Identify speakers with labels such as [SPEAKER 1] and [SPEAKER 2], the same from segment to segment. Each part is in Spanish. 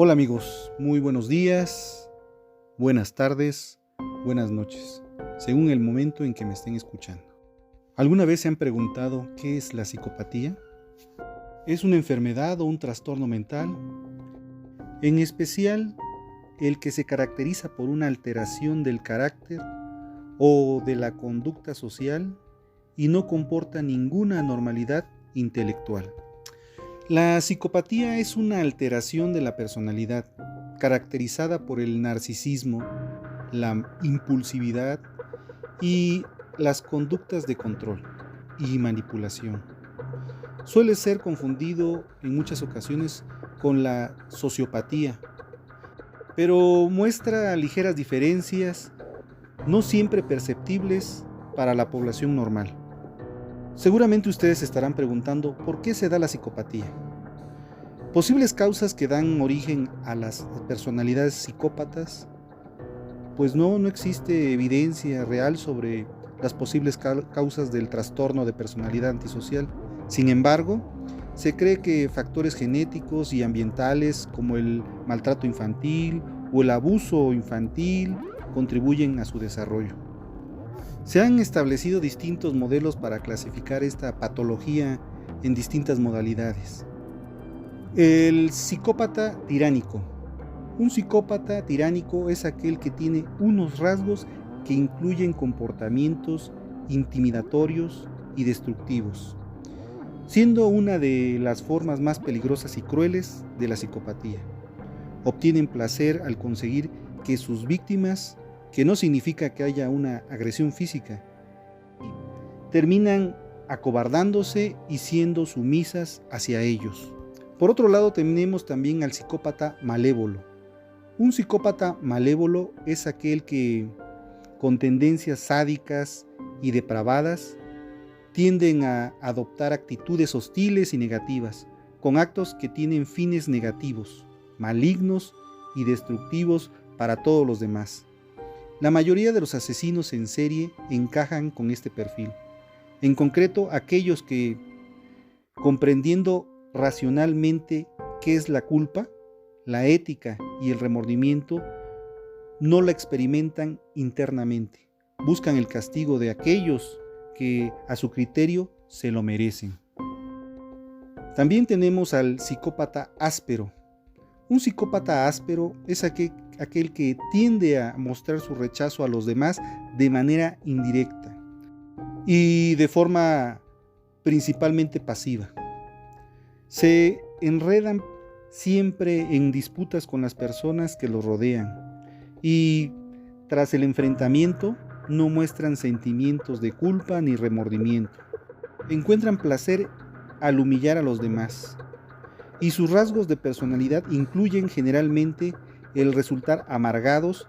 [SPEAKER 1] Hola amigos, muy buenos días, buenas tardes, buenas noches, según el momento en que me estén escuchando. ¿Alguna vez se han preguntado qué es la psicopatía? ¿Es una enfermedad o un trastorno mental? En especial, el que se caracteriza por una alteración del carácter o de la conducta social y no comporta ninguna anormalidad intelectual. La psicopatía es una alteración de la personalidad, caracterizada por el narcisismo, la impulsividad y las conductas de control y manipulación. Suele ser confundido en muchas ocasiones con la sociopatía, pero muestra ligeras diferencias, no siempre perceptibles para la población normal. Seguramente ustedes se estarán preguntando por qué se da la psicopatía. Posibles causas que dan origen a las personalidades psicópatas, pues no existe evidencia real sobre las posibles causas del trastorno de personalidad antisocial. Sin embargo, se cree que factores genéticos y ambientales como el maltrato infantil o el abuso infantil contribuyen a su desarrollo. Se han establecido distintos modelos para clasificar esta patología en distintas modalidades. El psicópata tiránico. Un psicópata tiránico es aquel que tiene unos rasgos que incluyen comportamientos intimidatorios y destructivos, siendo una de las formas más peligrosas y crueles de la psicopatía. Obtienen placer al conseguir que sus víctimas, que no significa que haya una agresión física, terminan acobardándose y siendo sumisas hacia ellos. Por otro lado, tenemos también al psicópata malévolo. Un psicópata malévolo es aquel que, con tendencias sádicas y depravadas, tienden a adoptar actitudes hostiles y negativas, con actos que tienen fines negativos, malignos y destructivos para todos los demás. La mayoría de los asesinos en serie encajan con este perfil. En concreto, aquellos que, comprendiendo racionalmente qué es la culpa, la ética y el remordimiento, no la experimentan internamente. Buscan el castigo de aquellos que a su criterio se lo merecen. También tenemos al psicópata áspero. Un psicópata áspero es aquel que tiende a mostrar su rechazo a los demás de manera indirecta y de forma principalmente pasiva. Se enredan siempre en disputas con las personas que los rodean y tras el enfrentamiento no muestran sentimientos de culpa ni remordimiento. Encuentran placer al humillar a los demás y sus rasgos de personalidad incluyen generalmente el resultar amargados,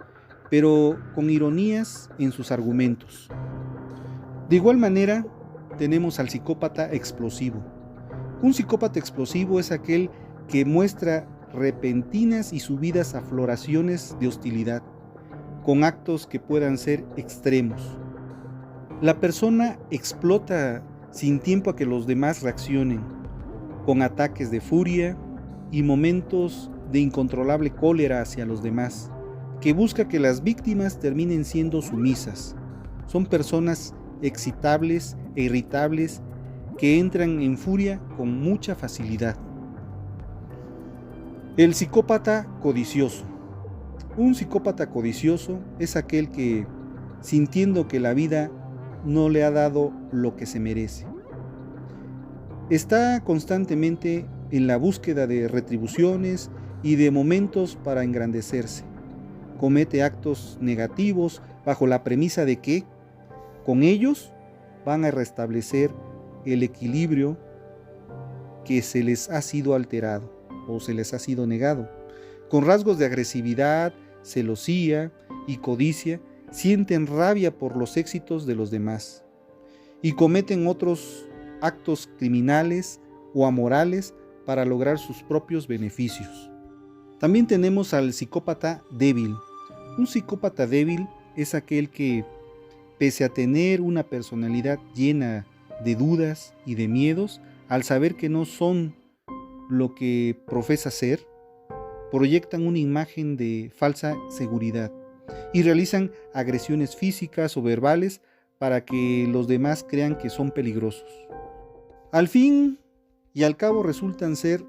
[SPEAKER 1] pero con ironías en sus argumentos. De igual manera, tenemos al psicópata explosivo. Un psicópata explosivo es aquel que muestra repentinas y subidas afloraciones de hostilidad, con actos que puedan ser extremos. La persona explota sin tiempo a que los demás reaccionen, con ataques de furia y momentos de incontrolable cólera hacia los demás, que busca que las víctimas terminen siendo sumisas. Son personas excitables e irritables que entran en furia con mucha facilidad. El psicópata codicioso. Un psicópata codicioso es aquel que, sintiendo que la vida no le ha dado lo que se merece, está constantemente en la búsqueda de retribuciones y de momentos para engrandecerse. Comete actos negativos bajo la premisa de que, con ellos, van a restablecer el equilibrio que se les ha sido alterado o se les ha sido negado. Con rasgos de agresividad, celosía y codicia, sienten rabia por los éxitos de los demás y cometen otros actos criminales o amorales para lograr sus propios beneficios. También tenemos al psicópata débil. Un psicópata débil es aquel que, pese a tener una personalidad llena de dudas y de miedos, al saber que no son lo que profesa ser, proyectan una imagen de falsa seguridad y realizan agresiones físicas o verbales para que los demás crean que son peligrosos. Al fin y al cabo resultan ser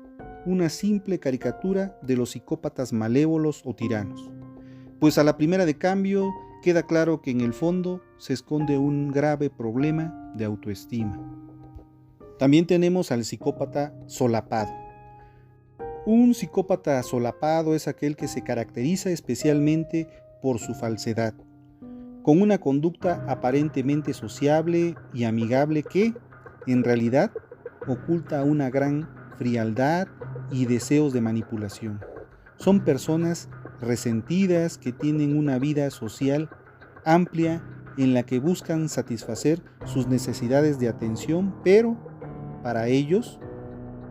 [SPEAKER 1] una simple caricatura de los psicópatas malévolos o tiranos, pues a la primera de cambio queda claro que en el fondo se esconde un grave problema de autoestima. También tenemos al psicópata solapado. Un psicópata solapado es aquel que se caracteriza especialmente por su falsedad, con una conducta aparentemente sociable y amigable que, en realidad, oculta una gran frialdad y deseos de manipulación. Son personas resentidas que tienen una vida social amplia en la que buscan satisfacer sus necesidades de atención, pero para ellos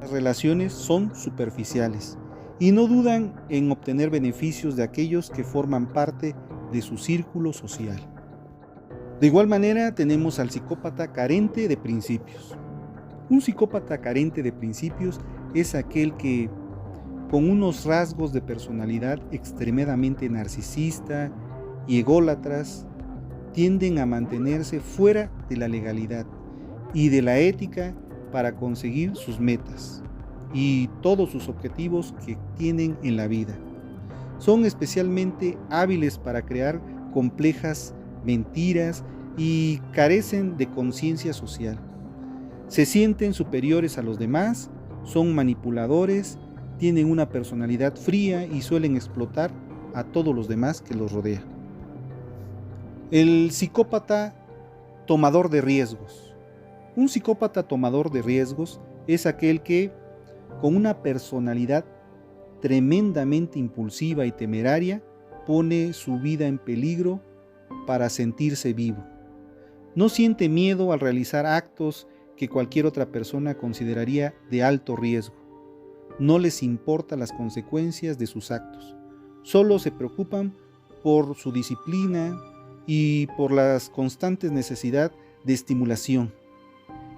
[SPEAKER 1] las relaciones son superficiales y no dudan en obtener beneficios de aquellos que forman parte de su círculo social. De igual manera tenemos al psicópata carente de principios. Un psicópata carente de principios es aquel que, con unos rasgos de personalidad extremadamente narcisista y ególatras, tienden a mantenerse fuera de la legalidad y de la ética para conseguir sus metas y todos sus objetivos que tienen en la vida. Son especialmente hábiles para crear complejas mentiras y carecen de conciencia social. Se sienten superiores a los demás, son manipuladores, tienen una personalidad fría y suelen explotar a todos los demás que los rodean. El psicópata tomador de riesgos. Un psicópata tomador de riesgos es aquel que, con una personalidad tremendamente impulsiva y temeraria, pone su vida en peligro para sentirse vivo. No siente miedo al realizar actos que cualquier otra persona consideraría de alto riesgo. No les importa las consecuencias de sus actos. Solo se preocupan por su disciplina y por la constante necesidad de estimulación.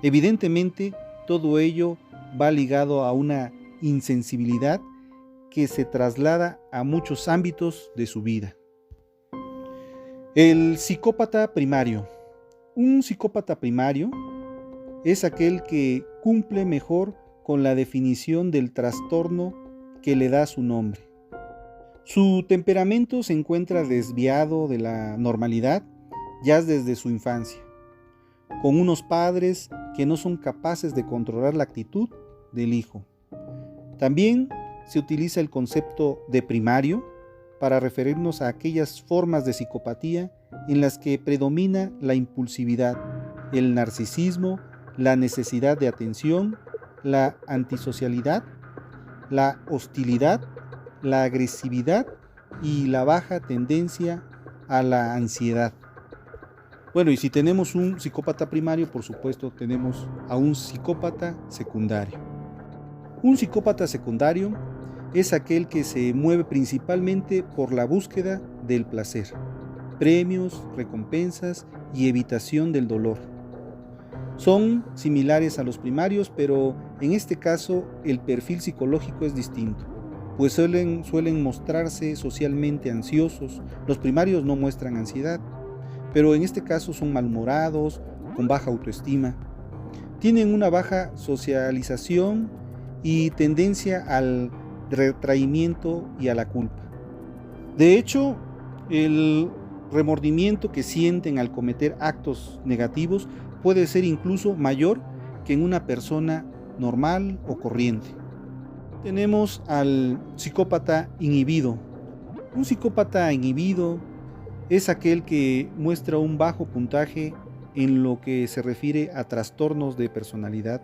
[SPEAKER 1] Evidentemente, todo ello va ligado a una insensibilidad que se traslada a muchos ámbitos de su vida. El psicópata primario. Un psicópata primario es aquel que cumple mejor con la definición del trastorno que le da su nombre. Su temperamento se encuentra desviado de la normalidad ya desde su infancia, con unos padres que no son capaces de controlar la actitud del hijo. También se utiliza el concepto de primario para referirnos a aquellas formas de psicopatía en las que predomina la impulsividad, el narcisismo, la necesidad de atención, la antisocialidad, la hostilidad, la agresividad y la baja tendencia a la ansiedad. Bueno, y si tenemos un psicópata primario, por supuesto, tenemos a un psicópata secundario. Un psicópata secundario es aquel que se mueve principalmente por la búsqueda del placer, premios, recompensas y evitación del dolor. Son similares a los primarios, pero en este caso el perfil psicológico es distinto, pues suelen mostrarse socialmente ansiosos. Los primarios no muestran ansiedad, pero en este caso son malhumorados, con baja autoestima. Tienen una baja socialización y tendencia al retraimiento y a la culpa. De hecho, el remordimiento que sienten al cometer actos negativos puede ser incluso mayor que en una persona normal o corriente. Tenemos al psicópata inhibido. Un psicópata inhibido es aquel que muestra un bajo puntaje en lo que se refiere a trastornos de personalidad.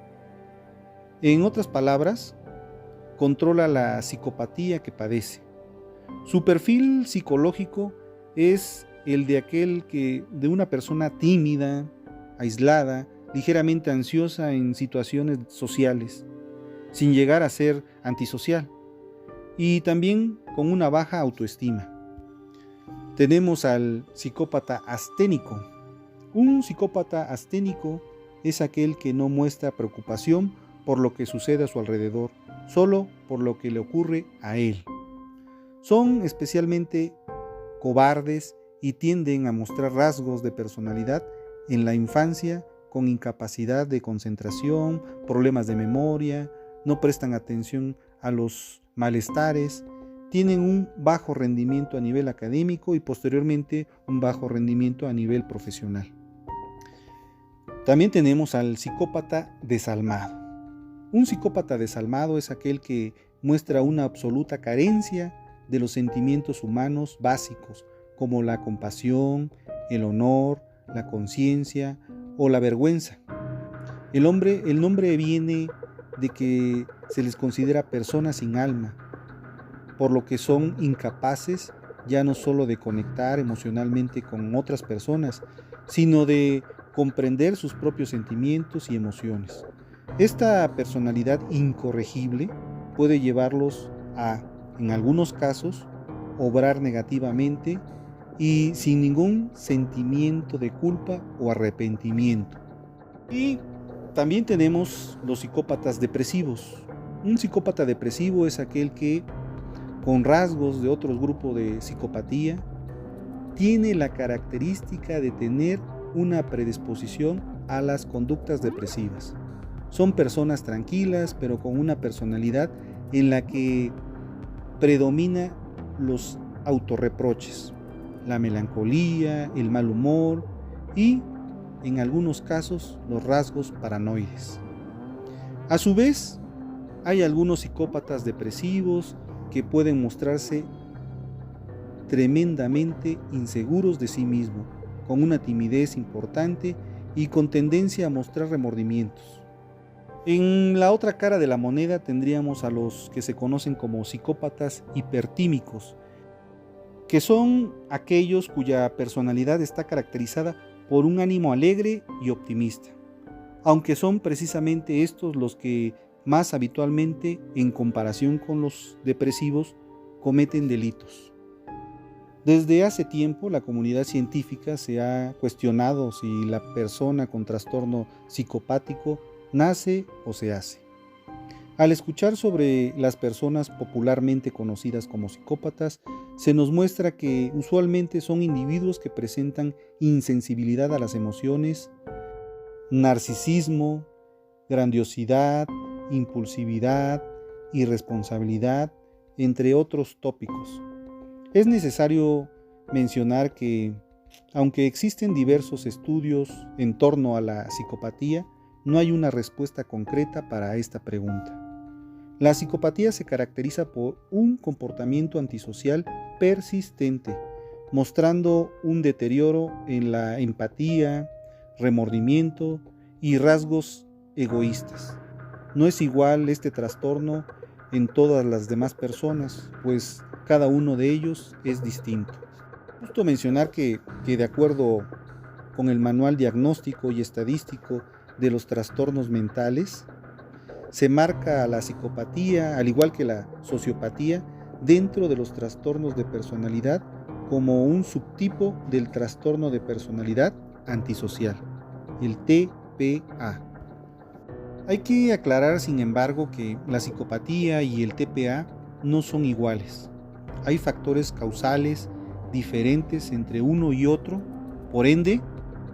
[SPEAKER 1] En otras palabras, controla la psicopatía que padece. Su perfil psicológico es el de una persona tímida, aislada, ligeramente ansiosa en situaciones sociales, sin llegar a ser antisocial, y también con una baja autoestima. Tenemos al psicópata asténico. Un psicópata asténico es aquel que no muestra preocupación por lo que sucede a su alrededor, solo por lo que le ocurre a él. Son especialmente cobardes y tienden a mostrar rasgos de personalidad en la infancia con incapacidad de concentración, problemas de memoria, no prestan atención a los malestares, tienen un bajo rendimiento a nivel académico y posteriormente un bajo rendimiento a nivel profesional. También tenemos al psicópata desalmado. Un psicópata desalmado es aquel que muestra una absoluta carencia de los sentimientos humanos básicos, como la compasión, el honor, la conciencia o la vergüenza. El nombre viene de que se les considera personas sin alma, por lo que son incapaces ya no solo de conectar emocionalmente con otras personas, sino de comprender sus propios sentimientos y emociones. Esta personalidad incorregible puede llevarlos a, en algunos casos, obrar negativamente y sin ningún sentimiento de culpa o arrepentimiento. Y también tenemos los psicópatas depresivos. Un psicópata depresivo es aquel que, con rasgos de otros grupos de psicopatía, tiene la característica de tener una predisposición a las conductas depresivas. Son personas tranquilas, pero con una personalidad en la que predomina los autorreproches, la melancolía, el mal humor y, en algunos casos, los rasgos paranoides. A su vez, hay algunos psicópatas depresivos que pueden mostrarse tremendamente inseguros de sí mismos, con una timidez importante y con tendencia a mostrar remordimientos. En la otra cara de la moneda tendríamos a los que se conocen como psicópatas hipertímicos, que son aquellos cuya personalidad está caracterizada por un ánimo alegre y optimista, aunque son precisamente estos los que más habitualmente, en comparación con los depresivos, cometen delitos. Desde hace tiempo, la comunidad científica se ha cuestionado si la persona con trastorno psicopático nace o se hace. Al escuchar sobre las personas popularmente conocidas como psicópatas, se nos muestra que usualmente son individuos que presentan insensibilidad a las emociones, narcisismo, grandiosidad, impulsividad, irresponsabilidad, entre otros tópicos. Es necesario mencionar que, aunque existen diversos estudios en torno a la psicopatía, no hay una respuesta concreta para esta pregunta. La psicopatía se caracteriza por un comportamiento antisocial persistente, mostrando un deterioro en la empatía, remordimiento y rasgos egoístas. No es igual este trastorno en todas las demás personas, pues cada uno de ellos es distinto. Justo mencionar que de acuerdo con el Manual Diagnóstico y Estadístico de los Trastornos Mentales, se marca a la psicopatía, al igual que la sociopatía, dentro de los trastornos de personalidad como un subtipo del trastorno de personalidad antisocial, el TPA. Hay que aclarar, sin embargo, que la psicopatía y el TPA no son iguales. Hay factores causales diferentes entre uno y otro, por ende,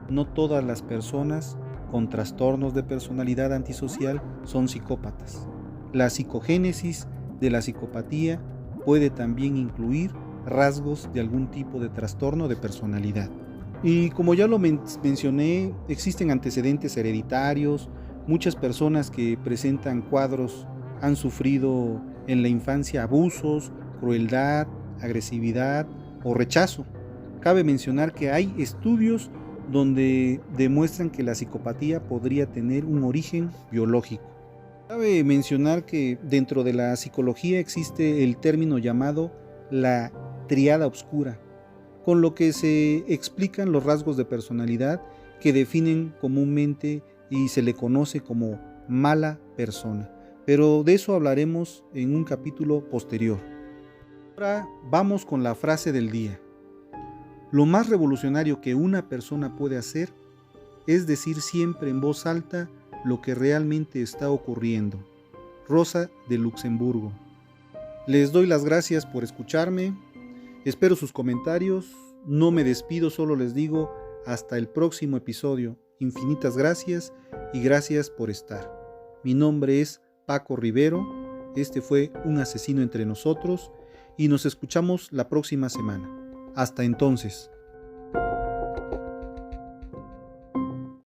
[SPEAKER 1] no todas las personas con trastornos de personalidad antisocial son psicópatas. La psicogénesis de la psicopatía puede también incluir rasgos de algún tipo de trastorno de personalidad. Y como ya lo mencioné, existen antecedentes hereditarios. Muchas personas que presentan cuadros han sufrido en la infancia abusos, crueldad, agresividad o rechazo. Cabe mencionar que hay estudios donde demuestran que la psicopatía podría tener un origen biológico. Cabe mencionar que dentro de la psicología existe el término llamado la triada oscura, con lo que se explican los rasgos de personalidad que definen comúnmente y se le conoce como mala persona. Pero de eso hablaremos en un capítulo posterior. Ahora vamos con la frase del día. Lo más revolucionario que una persona puede hacer es decir siempre en voz alta lo que realmente está ocurriendo. Rosa de Luxemburgo. Les doy las gracias por escucharme. Espero sus comentarios. No me despido, solo les digo hasta el próximo episodio. Infinitas gracias y gracias por estar. Mi nombre es Paco Rivero. Este fue Un Asesino Entre Nosotros y nos escuchamos la próxima semana. Hasta entonces.